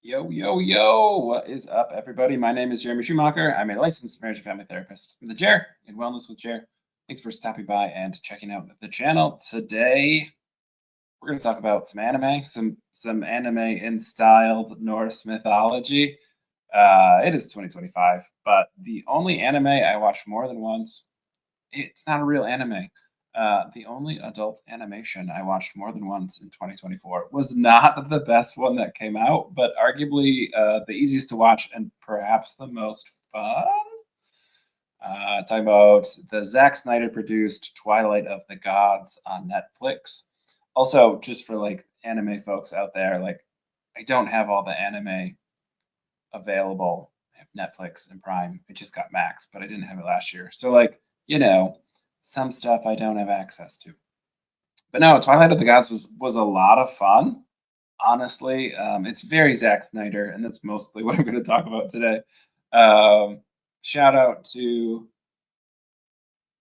Yo, yo, yo, what is up, everybody? My name is Jeremy Schumacher. I'm a licensed marriage and family therapist. I'm the Jer in Wellness with Jer. Thanks for stopping by and checking out the channel. Today, we're going to talk about some anime, some anime in styled Norse mythology. It is 2025, but the only anime I watched more than once, it's not a real anime. The only adult animation I watched more than once in 2024 was not the best one that came out, but arguably the easiest to watch and perhaps the most fun. Talking about the Zack Snyder produced Twilight of the Gods on Netflix. Also, just for like anime folks out there, like I don't have all the anime available. I have Netflix and Prime. I just got Max, but I didn't have it last year. So like, some stuff I don't have access to. But no, Twilight of the Gods was a lot of fun. Honestly, it's very Zack Snyder, and that's mostly what I'm going to talk about today. Shout out to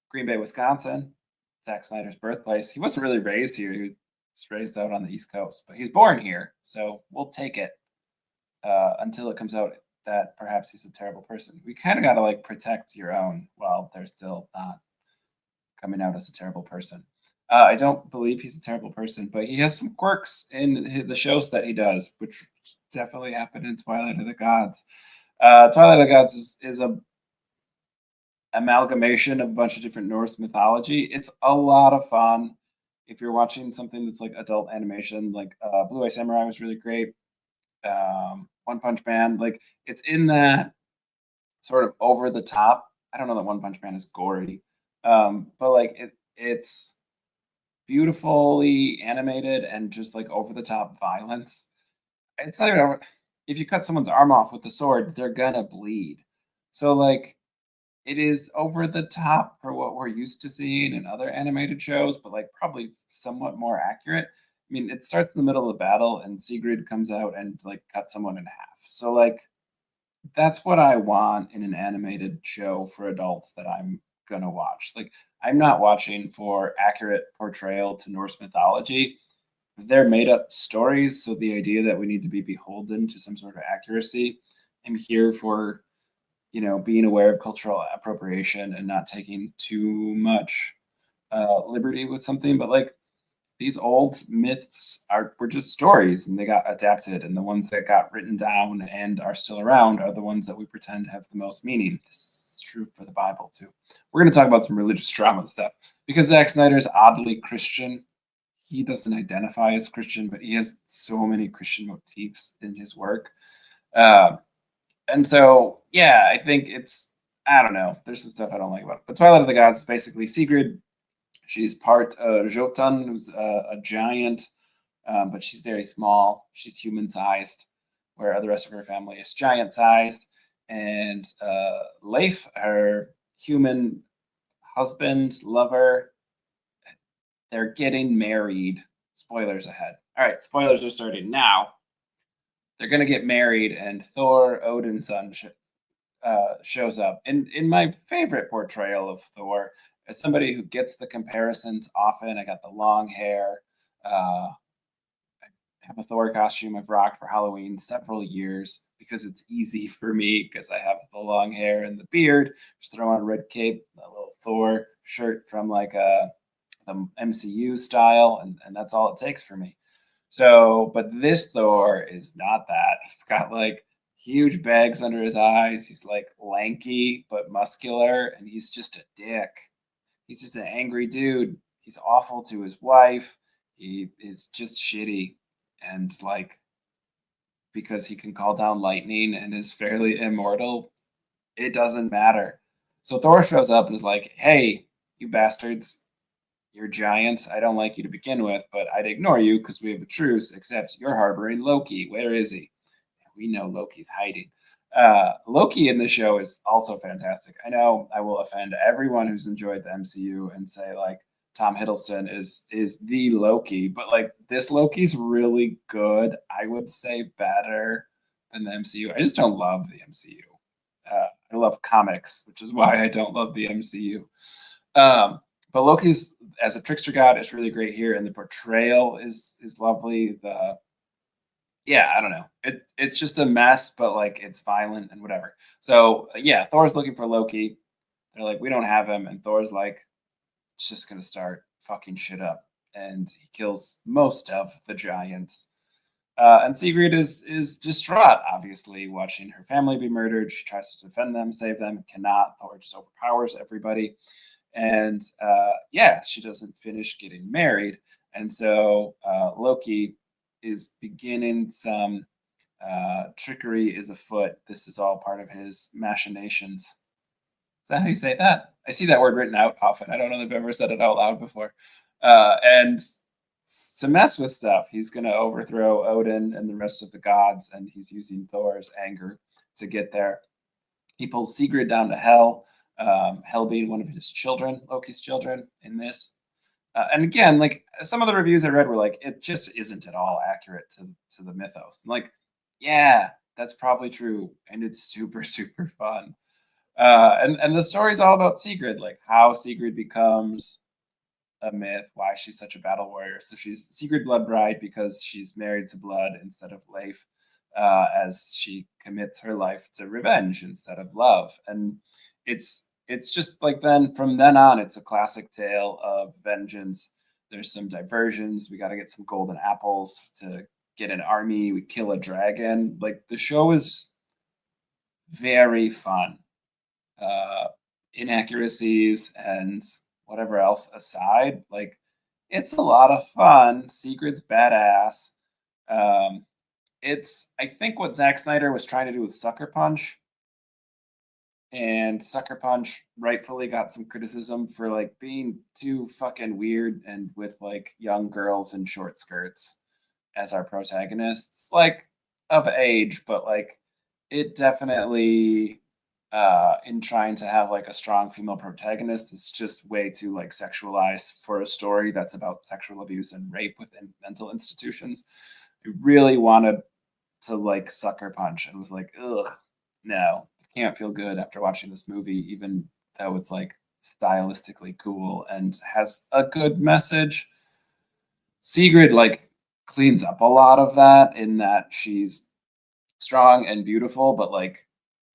Green Bay, Wisconsin, Zack Snyder's birthplace. He wasn't really raised here; he was raised out on the East Coast, but he's born here, so we'll take it until it comes out that perhaps he's a terrible person. We kind of got to like protect your own while they're still not coming out as a terrible person. I don't believe he's a terrible person, but he has some quirks in the shows that he does, which definitely happened in Twilight of the Gods. Twilight of the Gods is a amalgamation of a bunch of different Norse mythology. It's a lot of fun. If you're watching something that's like adult animation, like Blue Eye Samurai was really great. One Punch Man, like it's in that sort of over the top. I don't know that One Punch Man is gory, but like it's beautifully animated and just like over the top violence. It's not even over. If you cut someone's arm off with the sword, they're gonna bleed. So like it is over the top for what we're used to seeing in other animated shows, but like probably somewhat more accurate. I mean, it starts in the middle of the battle and Sigrid comes out and like cuts someone in half. So like that's what I want in an animated show for adults that I'm gonna watch. Like I'm not watching for accurate portrayal to Norse mythology. They're made up stories, so the idea that we need to be beholden to some sort of accuracy. I'm here for, being aware of cultural appropriation and not taking too much liberty with something. But like these old myths were just stories and they got adapted, and the ones that got written down and are still around are the ones that we pretend have the most meaning. This is true for the Bible too. We're going to talk about some religious drama stuff because Zack Snyder is oddly Christian. He doesn't identify as Christian, but he has so many Christian motifs in his work. uh, and so yeah, I think I don't know, there's some stuff I don't like about it, but Twilight of the Gods is basically Sigrid. She's part Jotun, who's a giant, but she's very small. She's human sized, where the rest of her family is giant sized. And Leif, her human husband, lover, they're getting married. Spoilers ahead. All right, spoilers are starting now. They're going to get married, and Thor, Odin's son, shows up. In my favorite portrayal of Thor, as somebody who gets the comparisons often, I got the long hair. I have a Thor costume I've rocked for Halloween several years because it's easy for me because I have the long hair and the beard. Just throw on a red cape, a little Thor shirt from like the MCU style, and that's all it takes for me. So, but this Thor is not that. He's got like huge bags under his eyes. He's like lanky but muscular, and he's just a dick. He's just an angry dude. He's awful to his wife. He is just shitty. And like, because he can call down lightning and is fairly immortal, it doesn't matter. So Thor shows up and is like, hey, you bastards, you're giants. I don't like you to begin with, but I'd ignore you because we have a truce, except you're harboring Loki. Where is he? We know Loki's hiding. Loki in the show is also fantastic. I know I will offend everyone who's enjoyed the MCU and say like Tom Hiddleston is the Loki, but like this Loki's really good. I would say better than the MCU. I just don't love the MCU. I love comics, which is why I don't love the MCU. But Loki's as a trickster god is really great here, and the portrayal is lovely. Yeah, I don't know. It's just a mess, but like it's violent and whatever. So yeah, Thor's looking for Loki. They're like, we don't have him, and Thor's like, it's just gonna start fucking shit up, and he kills most of the giants. And Sigrid is distraught, obviously, watching her family be murdered. She tries to defend them, save them, cannot. Thor just overpowers everybody, and yeah, she doesn't finish getting married, and so Loki is beginning some trickery is afoot. This is all part of his machinations. Is that how you say that? I see that word written out often. I don't know if I've ever said it out loud before. And to mess with stuff, he's going to overthrow Odin and the rest of the gods, and he's using Thor's anger to get there. He pulls Sigrid down to Hell, Hell being one of his children, Loki's children, in this. And again, like some of the reviews I read were like, it just isn't at all accurate to the mythos. And like, yeah, that's probably true, and it's super super fun. And the story's all about Sigrid, like how Sigrid becomes a myth, why she's such a battle warrior. So she's Sigrid Blood Bride because she's married to blood instead of Leif, as she commits her life to revenge instead of love. And it's just like then from then on, it's a classic tale of vengeance. There's some diversions. We got to get some golden apples to get an army. We kill a dragon. Like the show is very fun, uh, inaccuracies and whatever else aside, like it's a lot of fun. Secret's badass. Um, it's I think what Zack Snyder was trying to do with Sucker Punch, and Sucker Punch rightfully got some criticism for like being too fucking weird and with like young girls in short skirts as our protagonists, like of age, but like it definitely in trying to have like a strong female protagonist, it's just way too like sexualized for a story that's about sexual abuse and rape within mental institutions. I really wanted to like Sucker Punch and was like, ugh, no, I can't feel good after watching this movie, even though it's like stylistically cool and has a good message. Sigrid like cleans up a lot of that in that she's strong and beautiful, but like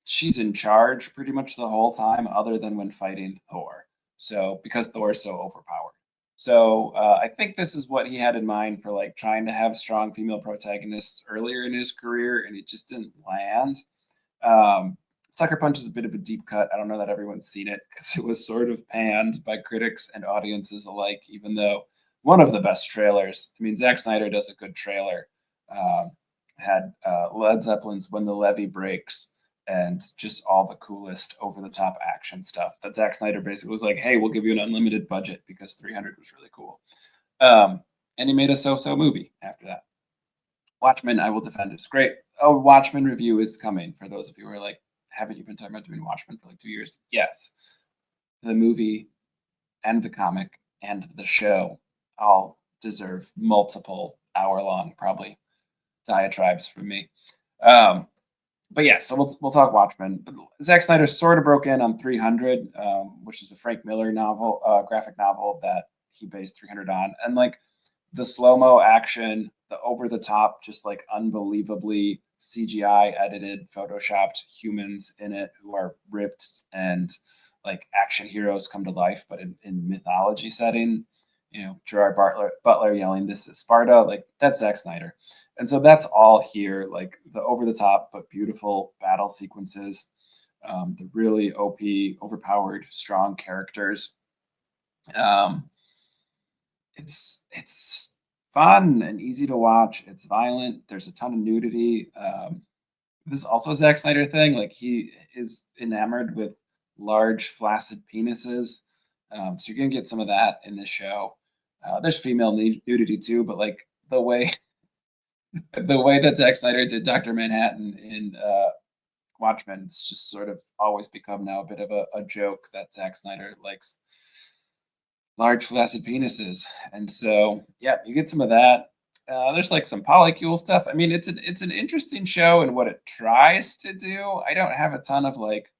she's in charge pretty much the whole time, other than when fighting Thor. So because Thor is so overpowered. So I think this is what he had in mind for like trying to have strong female protagonists earlier in his career, and it just didn't land. Sucker Punch is a bit of a deep cut. I don't know that everyone's seen it because it was sort of panned by critics and audiences alike, even though one of the best trailers. I mean, Zack Snyder does a good trailer. Um, had Led Zeppelin's When the Levee Breaks and just all the coolest over the top action stuff that Zack Snyder basically was like, hey, we'll give you an unlimited budget because 300 was really cool. And he made a so so movie after that. Watchmen, I will defend. It's great. Oh, Watchmen review is coming for those of you who are like, haven't you been talking about doing Watchmen for like 2 years? Yes. The movie and the comic and the show all deserve multiple hour long, probably diatribes from me. Um, but yeah, so we'll talk Watchmen. But Zack Snyder sort of broke in on 300, which is a Frank Miller novel, graphic novel that he based 300 on, and like the slow mo action, the over the top, just like unbelievably CGI edited, photoshopped humans in it who are ripped and like action heroes come to life, but in mythology setting. You know, Gerard Butler yelling, "This is Sparta!" Like that's Zack Snyder, and so that's all here. Like the over the top but beautiful battle sequences, the really OP, overpowered, strong characters. Um, it's fun and easy to watch. It's violent. There's a ton of nudity. This is also a Zack Snyder thing. Like he is enamored with large, flaccid penises. So you're gonna get some of that in this show. There's female nudity too, but like the way the way that Zack Snyder did Doctor Manhattan in Watchmen, it's just sort of always become now a bit of a joke that Zack Snyder likes large flaccid penises, and so yeah, you get some of that. There's like some polycule stuff. I mean, it's an interesting show and what it tries to do. I don't have a ton of like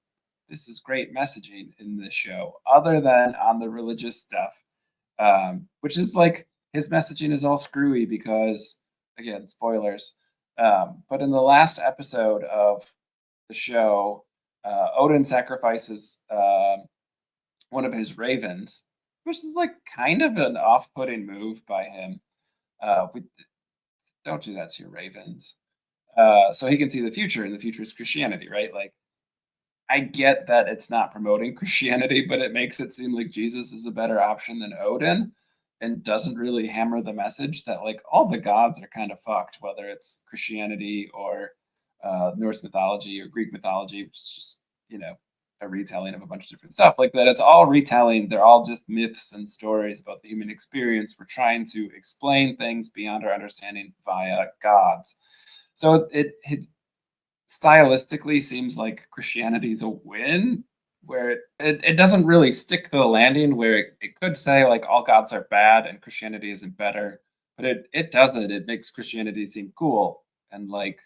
this is great messaging in this show, other than on the religious stuff, which is like his messaging is all screwy because again, spoilers. But in the last episode of the show, Odin sacrifices one of his ravens, which is like kind of an off-putting move by him. We don't do that to your ravens. So he can see the future, and the future is Christianity, right? Like, I get that it's not promoting Christianity, but it makes it seem like Jesus is a better option than Odin and doesn't really hammer the message that like all the gods are kind of fucked, whether it's Christianity or Norse mythology or Greek mythology, which is just, a retelling of a bunch of different stuff like that. It's all retelling. They're all just myths and stories about the human experience. We're trying to explain things beyond our understanding via gods. So it stylistically seems like Christianity's a win, where it doesn't really stick to the landing where it could say like all gods are bad and Christianity isn't better, but it doesn't. It makes Christianity seem cool and like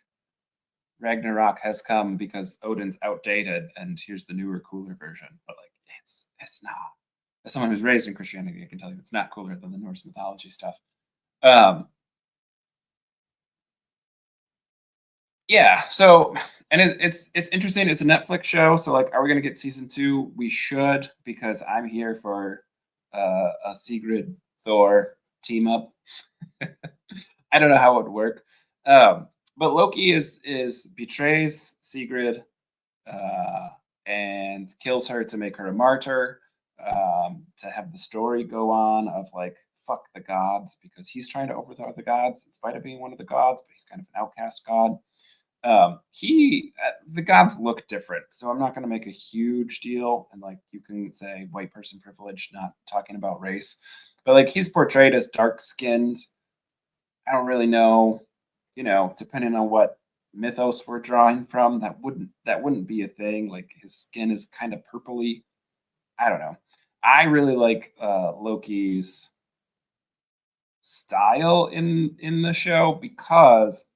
Ragnarok has come because Odin's outdated and here's the newer, cooler version. But like it's not. As someone who's raised in Christianity, I can tell you it's not cooler than the Norse mythology stuff. Um, Yeah. So, and it's interesting. It's a Netflix show. So, like, are we gonna get season two? We should, because I'm here for a Sigrid Thor team up. I don't know how it would work, but Loki is betrays Sigrid uh, and kills her to make her a martyr. To have the story go on of like fuck the gods because he's trying to overthrow the gods in spite of being one of the gods, but he's kind of an outcast god. He The gods look different, so I'm not going to make a huge deal. And like you can say white person privilege, not talking about race, but like he's portrayed as dark skinned. I don't really know, depending on what mythos we're drawing from, that wouldn't be a thing. Like his skin is kind of purpley. I don't know. I really like Loki's style in the show because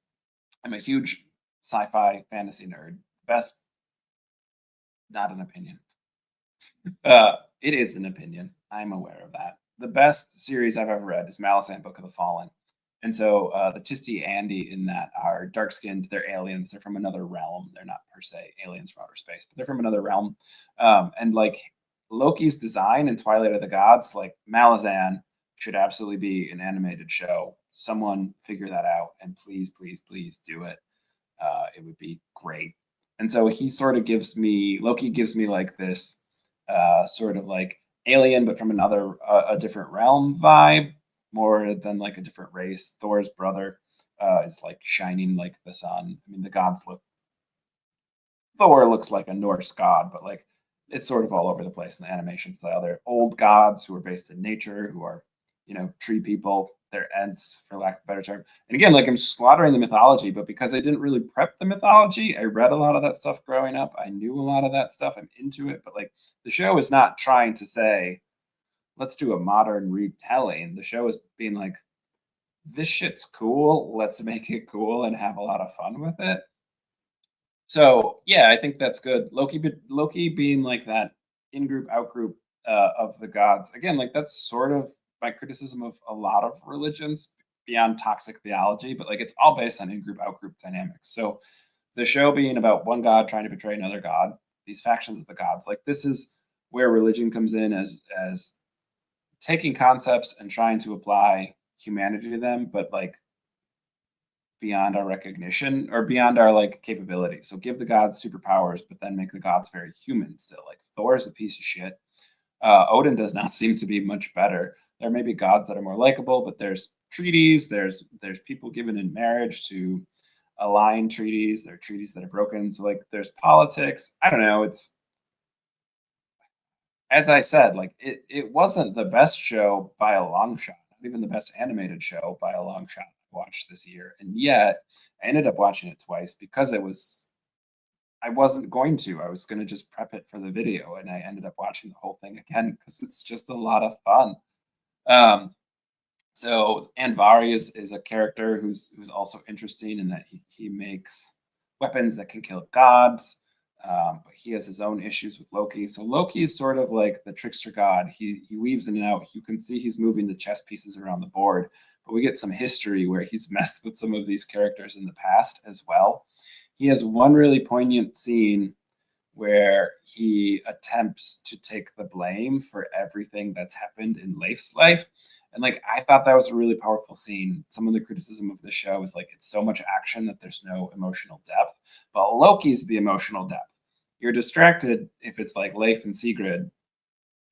I'm a huge sci-fi fantasy nerd. Best, not an opinion. It is an opinion. I'm aware of that. The best series I've ever read is Malice and Book of the Fallen. And so the Tisti Andy in that are dark skinned. They're aliens. They're from another realm. They're not per se aliens from outer space, but they're from another realm. And like Loki's design in Twilight of the Gods, like Malazan should absolutely be an animated show. Someone figure that out and please, please, please do it. It would be great. And so he sort of gives me Loki gives me like this sort of like alien, but from another a different realm vibe, more than like a different race. Thor's brother is like shining like the sun. I mean, the gods look Thor looks like a Norse god, but like it's sort of all over the place in the animation style. They're old gods who are based in nature, who are, tree people. They're Ents, for lack of a better term. And again, like I'm slaughtering the mythology, but because I didn't really prep the mythology, I read a lot of that stuff growing up. I knew a lot of that stuff. I'm into it, but like the show is not trying to say, let's do a modern retelling. The show is being like, this shit's cool. Let's make it cool and have a lot of fun with it. So yeah, I think that's good. Loki being like that in group out group of the gods again. Like that's sort of my criticism of a lot of religions beyond toxic theology, but like it's all based on in group out group dynamics. So the show being about one god trying to betray another god, these factions of the gods, like this is where religion comes in as taking concepts and trying to apply humanity to them, but like beyond our recognition or beyond our like capability. So give the gods superpowers, but then make the gods very human still. Like Thor is a piece of shit. Odin does not seem to be much better. There may be gods that are more likable, but there's treaties. There's people given in marriage to align treaties. There are treaties that are broken. So like there's politics. I don't know. It's as I said, like it wasn't the best show by a long shot, not even the best animated show by a long shot I watched this year. And yet I ended up watching it twice because I wasn't going to. I was gonna just prep it for the video and I ended up watching the whole thing again because it's just a lot of fun. Um, so Anvari is a character who's also interesting in that he makes weapons that can kill gods, but he has his own issues with Loki. So Loki is sort of like the trickster god. He weaves in and out. You can see he's moving the chess pieces around the board, but we get some history where he's messed with some of these characters in the past as well. He has one really poignant scene where he attempts to take the blame for everything that's happened in Leif's life. And like I thought that was a really powerful scene. Some of the criticism of the show is like it's so much action that there's no emotional depth. But Loki's the emotional depth. You're distracted if it's like Leif and Sigrid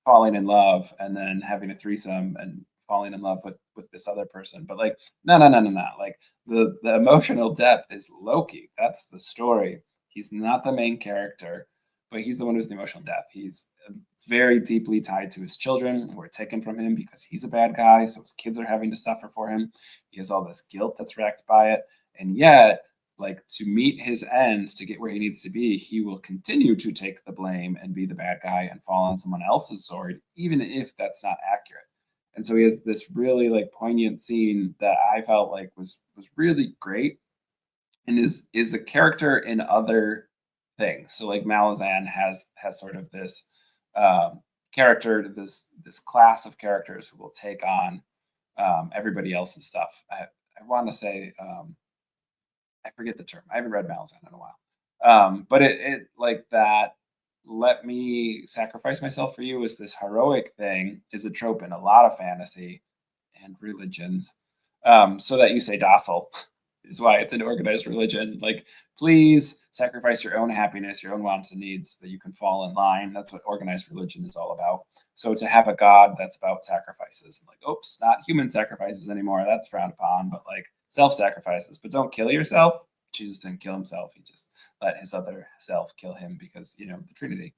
falling in love and then having a threesome and falling in love with this other person. But like, no, no, no, no, no. Like the emotional depth is Loki. That's the story. He's not the main character, but he's the one who's the emotional depth. He's very deeply tied to his children who are taken from him because he's a bad guy. So his kids are having to suffer for him. He has all this guilt that's racked by it. And yet, like to meet his ends to get where he needs to be, he will continue to take the blame and be the bad guy and fall on someone else's sword, even if that's not accurate. And so he has this really like poignant scene that I felt like was really great and is a character in other things. So like Malazan has sort of this character, this class of characters who will take on everybody else's stuff. I want to say I forget the term. I haven't read Malazan in a while. But it like that. Let me sacrifice myself for you is this heroic thing is a trope in a lot of fantasy and religions. So that you say docile is why it's an organized religion. Like, please sacrifice your own happiness, your own wants and needs, so that you can fall in line. That's what organized religion is all about. So to have a god that's about sacrifices, like, oops, not human sacrifices anymore. That's frowned upon, but like self-sacrifices. But don't kill yourself. Jesus didn't kill himself. He just let his other self kill him because, the Trinity.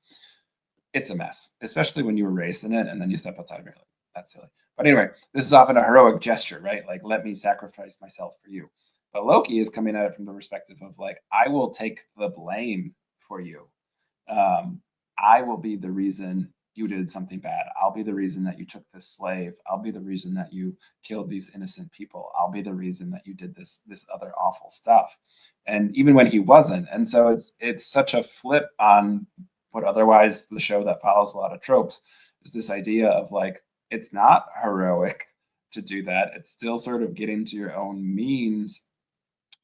It's a mess, especially when you were raised in it and then you step outside of it. Like, that's silly. But anyway, this is often a heroic gesture, right? Like, let me sacrifice myself for you. But Loki is coming at it from the perspective of like, I will take the blame for you. I will be the reason you did something bad. I'll be the reason that you took this slave. I'll be the reason that you killed these innocent people. I'll be the reason that you did this other awful stuff. And even when he wasn't. And so it's such a flip on what otherwise the show that follows a lot of tropes is this idea of like it's not heroic to do that. It's still sort of getting to your own means.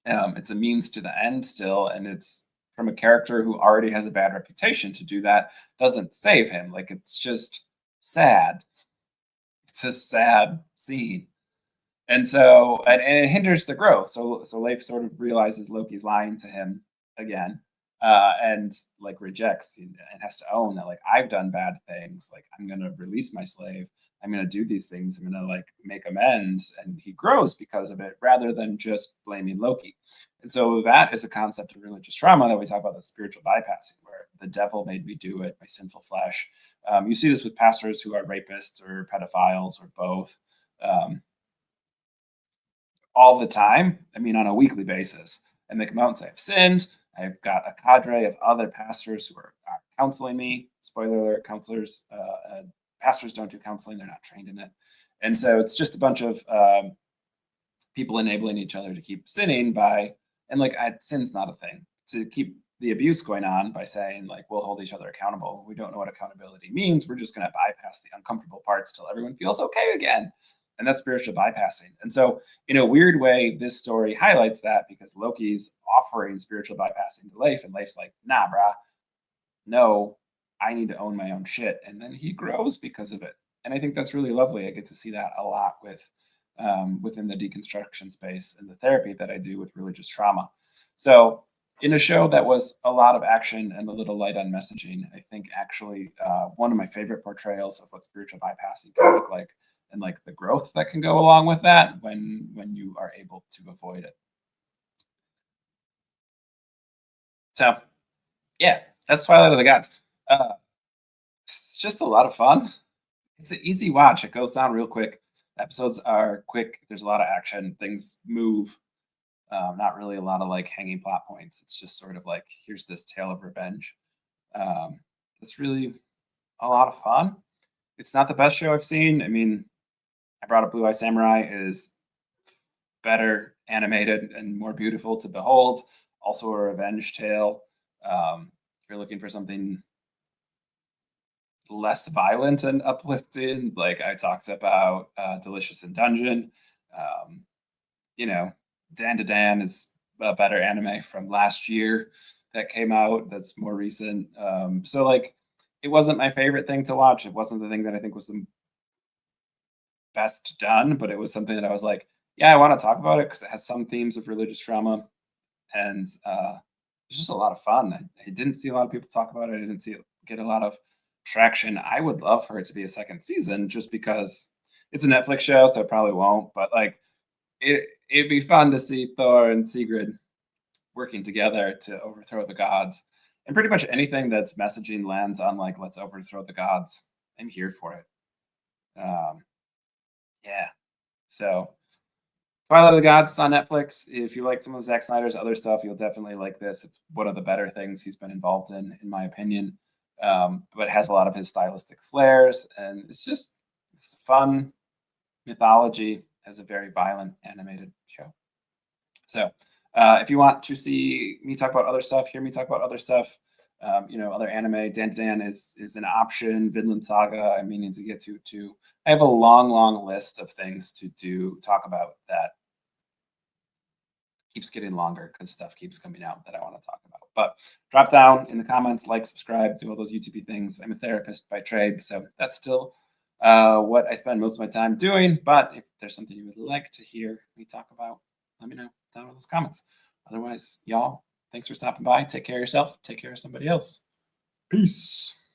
It's a means to the end still, and it's from a character who already has a bad reputation to do that doesn't save him. Like it's just sad. It's a sad scene. And so and it hinders the growth. So Leif sort of realizes Loki's lying to him again, and like rejects and has to own that like I've done bad things. Like I'm gonna release my slave. I'm gonna do these things. I'm gonna like make amends, and he grows because of it rather than just blaming Loki. And so that is a concept of religious trauma that we talk about, the spiritual bypassing, where the devil made me do it, my sinful flesh. You see this with pastors who are rapists or pedophiles or both. Um, all the time. I mean, on a weekly basis. And they come out and say, I've sinned. I've got a cadre of other pastors who are counseling me. Spoiler alert, pastors don't do counseling. They're not trained in it. And so it's just a bunch of people enabling each other to keep sinning and like, sin's not a thing. To keep the abuse going on by saying, like, we'll hold each other accountable. We don't know what accountability means. We're just going to bypass the uncomfortable parts till everyone feels okay again. And that's spiritual bypassing. And so, in a weird way, this story highlights that because Loki's offering spiritual bypassing to Leif, and Leif's like, nah, brah, no, I need to own my own shit. And then he grows because of it. And I think that's really lovely. I get to see that a lot within the deconstruction space and the therapy that I do with religious trauma. So, in a show that was a lot of action and a little light on messaging, I think actually one of my favorite portrayals of what spiritual bypassing can look like and like the growth that can go along with that when you are able to avoid it. So yeah, that's Twilight of the Gods. Uh, it's just a lot of fun. It's an easy watch. It goes down real quick. Episodes are quick. There's a lot of action. Things move. Not really a lot of like hanging plot points. It's just sort of like here's this tale of revenge. It's really a lot of fun. It's not the best show I've seen. I mean, I brought up Blue Eye Samurai is better animated and more beautiful to behold. Also a revenge tale. If you're looking for something less violent and uplifting, like I talked about Delicious in Dungeon. Um, you know, Dan to Dan is a better anime from last year that came out that's more recent. So like it wasn't my favorite thing to watch. It wasn't the thing that I think was the best done, but it was something that I was like, yeah, I want to talk about it because it has some themes of religious trauma and it's just a lot of fun. I didn't see a lot of people talk about it. I didn't see it get a lot of traction. I would love for it to be a second season just because it's a Netflix show, so it probably won't. But like it'd be fun to see Thor and Sigrid working together to overthrow the gods. And pretty much anything that's messaging lands on like let's overthrow the gods, I'm here for it. Um, yeah. So Twilight of the Gods is on Netflix. If you like some of Zack Snyder's other stuff, you'll definitely like this. It's one of the better things he's been involved in my opinion. But it has a lot of his stylistic flares, and it's fun mythology as a very violent animated show. So, if you want to see me talk about other stuff, hear me talk about other stuff, other anime, Dan to Dan is an option. Vinland Saga, I'm meaning to get to too. I have a long, long list of things to talk about that keeps getting longer because stuff keeps coming out that I want to talk about. But drop down in the comments, like, subscribe, do all those YouTube things. I'm a therapist by trade, so that's still what I spend most of my time doing. But if there's something you would like to hear me talk about, let me know down in those comments. Otherwise, y'all, thanks for stopping by. Take care of yourself. Take care of somebody else. Peace.